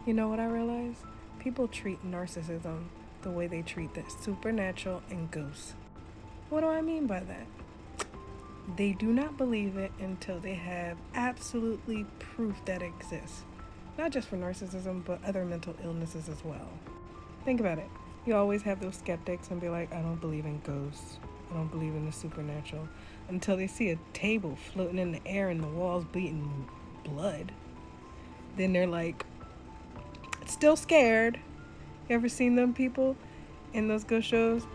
You know what I realize? People treat narcissism the way they treat the supernatural and ghosts. What do I mean by that? They do not believe it until they have absolutely proof that it exists. Not just for narcissism, but other mental illnesses as well. Think about it. You always have those skeptics and be like, I don't believe in ghosts. I don't believe in the supernatural. Until they see a table floating in the air and the walls bleeding blood. Then they're like, still scared. You ever seen them people in those ghost shows?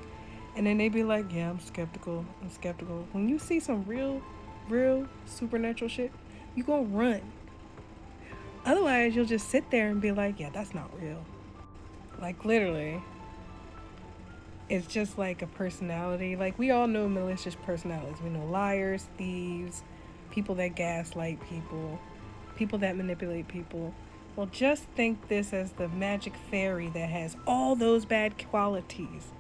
And then they be like, yeah, I'm skeptical. I'm skeptical. When you see some real supernatural shit, you gonna run. Otherwise, you'll just sit there and be like, yeah, that's not real. Like, literally. It's just like a personality. Like, we all know malicious personalities. We know liars, thieves, people that gaslight people, people that manipulate people. Well, just think this as the magic fairy that has all those bad qualities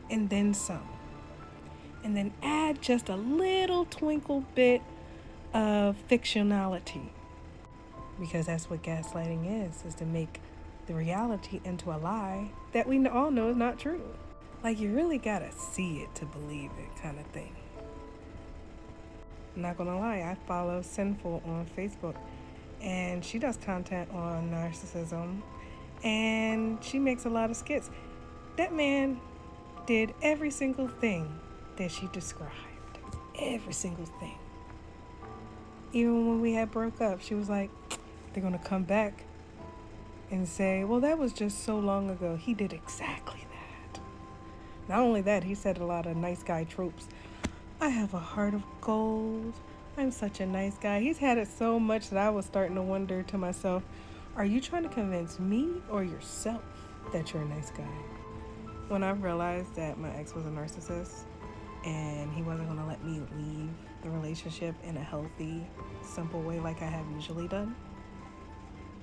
and then some. And then add just a little twinkle bit of fictionality. Because that's what gaslighting is to make the reality into a lie that we all know is not true. Like, you really gotta see it to believe it, kind of thing. I'm not gonna lie, I follow Sinful on Facebook, and she does content on narcissism, and she makes a lot of skits. That man did every single thing that she described. Every single thing. Even when we had broke up, she was like, they're gonna come back and say, well, that was just so long ago. He did exactly that. Not only that, he said a lot of nice guy tropes. I have a heart of gold. I'm such a nice guy. He's had it so much that I was starting to wonder to myself, are you trying to convince me or yourself that you're a nice guy? When I realized that my ex was a narcissist and he wasn't going to let me leave the relationship in a healthy, simple way like I have usually done,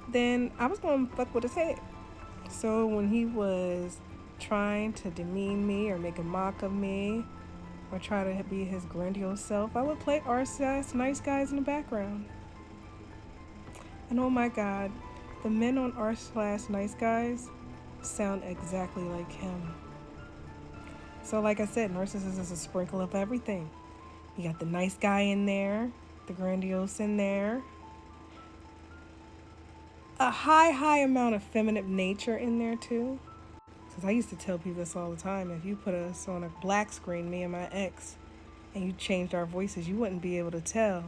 then I was going to fuck with his head. So when he was trying to demean me or make a mock of me or try to be his grandiose self, I would play R-slash nice guys in the background. And oh my God, the men on R/slash nice guys sound exactly like him. So like I said, narcissism is a sprinkle of everything. You got the nice guy in there, the grandiose in there, a high amount of feminine nature in there too. Because I used to tell people this all the time. If you put us on a black screen, me and my ex, and you changed our voices, you wouldn't be able to tell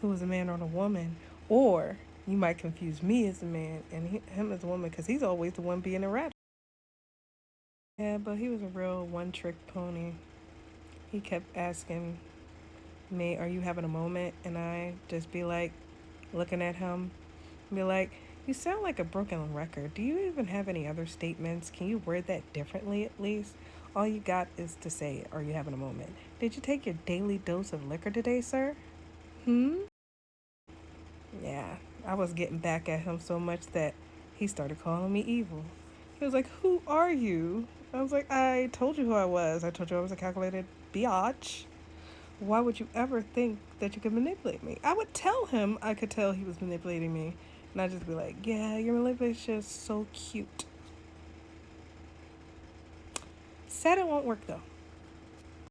who was a man or a woman. Or you might confuse me as a man and him as a woman because he's always the one being erratic. Yeah, but he was a real one-trick pony. He kept asking me, are you having a moment? And I just be like, looking at him, be like, you sound like a broken record. Do you even have any other statements? Can you word that differently at least? All you got is to say, are you having a moment? Did you take your daily dose of liquor today, sir? Yeah, I was getting back at him so much that he started calling me evil. He was like, who are you? I was like, I told you who I was. I told you I was a calculated biatch. Why would you ever think that you could manipulate me? I would tell him I could tell he was manipulating me. And I'd just be like, yeah, your manipulation is so cute. Said it won't work though.